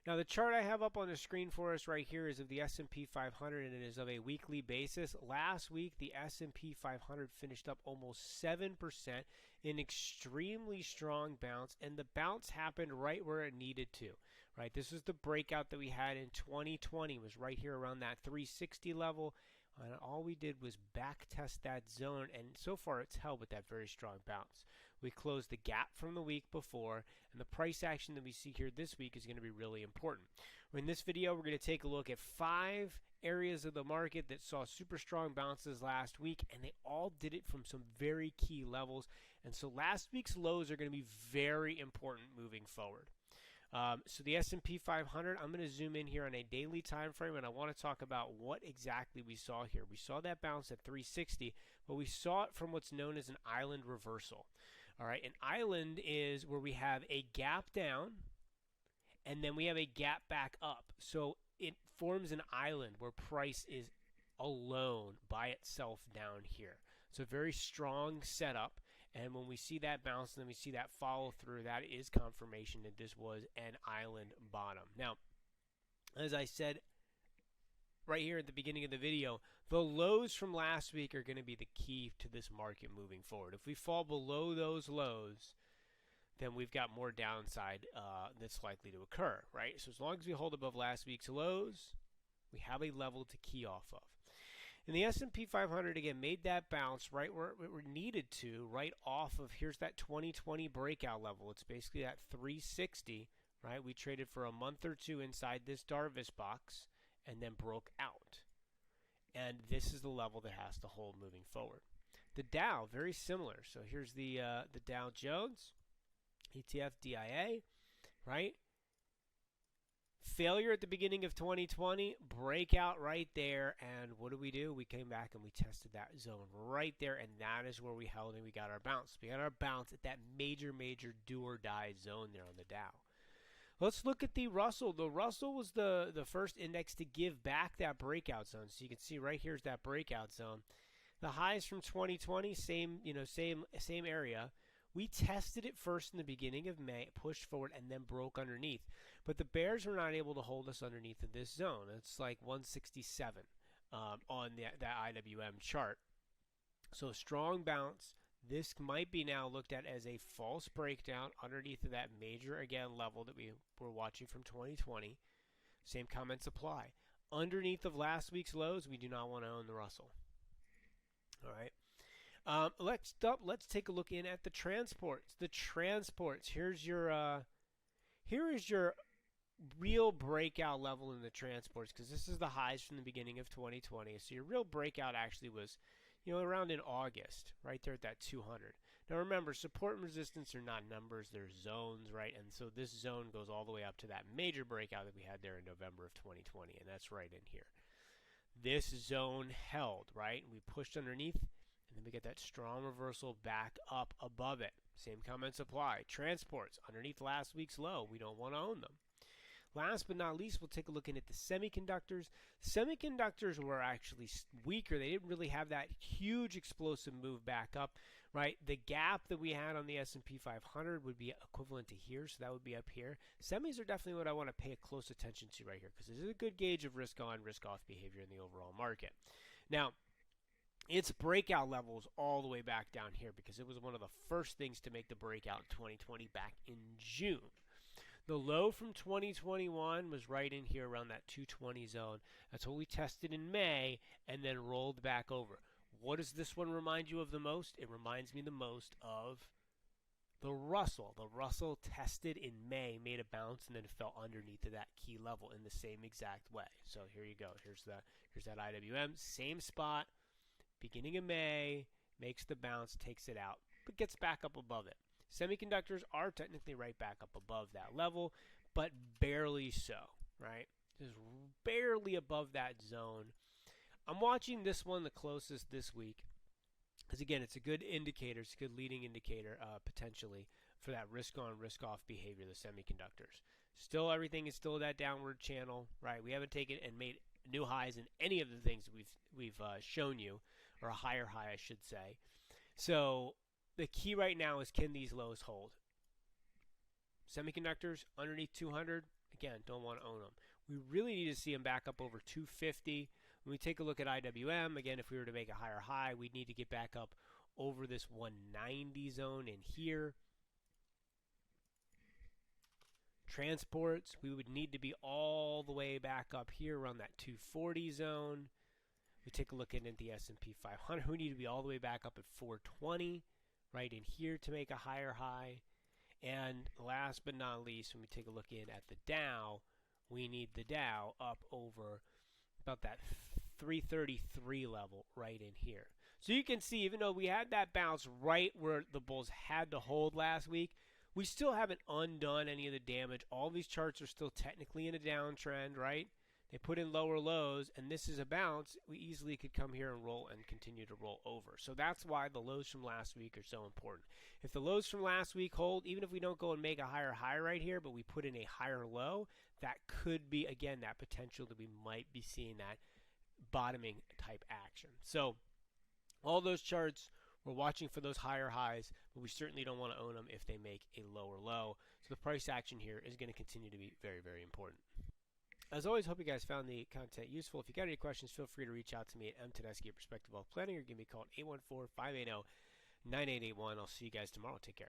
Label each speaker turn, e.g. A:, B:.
A: Now the chart I have up on the screen for us right here is of the S&P 500, and it is of a weekly basis. Last week the S&P 500 finished up almost 7%, an extremely strong bounce, and the bounce happened right where it needed to. Right, this is the breakout that we had in 2020, was right here around that 360 level. And all we did was back test that zone, and so far it's held with that very strong bounce. We closed the gap from the week before, and the price action that we see here this week is going to be really important. In this video, we're going to take a look at 5 areas of the market that saw super strong bounces last week, and they all did it from some very key levels. And so last week's lows are going to be very important moving forward. So the S&P 500, I'm going to zoom in here on a daily time frame, and I want to talk about what exactly we saw here. We saw that bounce at 360, but we saw it from what's known as an island reversal. All right, an island is where we have a gap down, and then we have a gap back up. So it forms an island where price is alone by itself down here. So very strong setup. And when we see that bounce and then we see that follow through, that is confirmation that this was an island bottom. Now, as I said right here at the beginning of the video, the lows from last week are going to be the key to this market moving forward. If we fall below those lows, then we've got more downside that's likely to occur, right? So as long as we hold above last week's lows, we have a level to key off of. And the S&P 500, again, made that bounce right where it needed to, right off of, here's that 2020 breakout level. It's basically at 360, right? We traded for a month or two inside this Darvis box and then broke out. And this is the level that has to hold moving forward. The Dow, very similar. So here's the Dow Jones, ETF DIA, right? Failure at the beginning of 2020, breakout right there, and what do? We came back and we tested that zone right there, and that is where we held and we got our bounce. We got our bounce at that major do or die zone there on the Dow. Let's look at the Russell. The Russell was the first index to give back that breakout zone. So you can see right here's that breakout zone. The highs from 2020, same area. We tested it first in the beginning of May, pushed forward, and then broke underneath. But the bears were not able to hold us underneath of this zone. It's like 167 on that IWM chart. So strong bounce. This might be now looked at as a false breakdown underneath of that major, again, level that we were watching from 2020. Same comments apply. Underneath of last week's lows, we do not want to own the Russell. All right. Let's take a look in at the transports. The transports. Here is your real breakout level in the transports, because this is the highs from the beginning of 2020. So your real breakout actually was, around in August, right there at that 200. Now remember, support and resistance are not numbers; they're zones, right? And so this zone goes all the way up to that major breakout that we had there in November of 2020, and that's right in here. This zone held, right? We pushed underneath. And then we get that strong reversal back up above it. Same comments apply. Transports, underneath last week's low. We don't want to own them. Last but not least, we'll take a look in at the semiconductors. Semiconductors were actually weaker. They didn't really have that huge explosive move back up, right? The gap that we had on the S&P 500 would be equivalent to here, so that would be up here. Semis are definitely what I want to pay close attention to right here, because this is a good gauge of risk on, risk off behavior in the overall market. Now, its breakout levels all the way back down here, because it was one of the first things to make the breakout in 2020 back in June. The low from 2021 was right in here around that 220 zone. That's what we tested in May and then rolled back over. What does this one remind you of the most? It reminds me the most of the Russell. The Russell tested in May, made a bounce, and then fell underneath of that key level in the same exact way. So here you go. Here's that IWM, same spot. Beginning of May, makes the bounce, takes it out, but gets back up above it. Semiconductors are technically right back up above that level, but barely so, right? Just barely above that zone. I'm watching this one the closest this week, because again, it's a good indicator, it's a good leading indicator potentially for that risk on, risk off behavior, the semiconductors. Still, everything is still that downward channel, right? We haven't taken and made new highs in any of the things that we've shown you, or a higher high, I should say. So the key right now is, can these lows hold? Semiconductors underneath 200, again, don't want to own them. We really need to see them back up over 250. When we take a look at IWM, again, if we were to make a higher high, we'd need to get back up over this 190 zone in here. Transports, we would need to be all the way back up here around that 240 zone. We take a look at the S&P 500. We need to be all the way back up at 420 right in here to make a higher high. And last but not least, when we take a look in at the Dow, we need the Dow up over about that 333 level right in here. So you can see, even though we had that bounce right where the bulls had to hold last week, we still haven't undone any of the damage. All these charts are still technically in a downtrend, right? They put in lower lows, and this is a bounce. We easily could come here and roll and continue to roll over. So that's why the lows from last week are so important. If the lows from last week hold, even if we don't go and make a higher high right here, but we put in a higher low, that could be, again, that potential that we might be seeing that bottoming type action. So all those charts, we're watching for those higher highs, but we certainly don't want to own them if they make a lower low. So the price action here is going to continue to be very, very important. As always, hope you guys found the content useful. If you got any questions, feel free to reach out to me at mtedeschi at Perspective Wealth Planning, or give me a call at 814-580-9881. I'll see you guys tomorrow. Take care.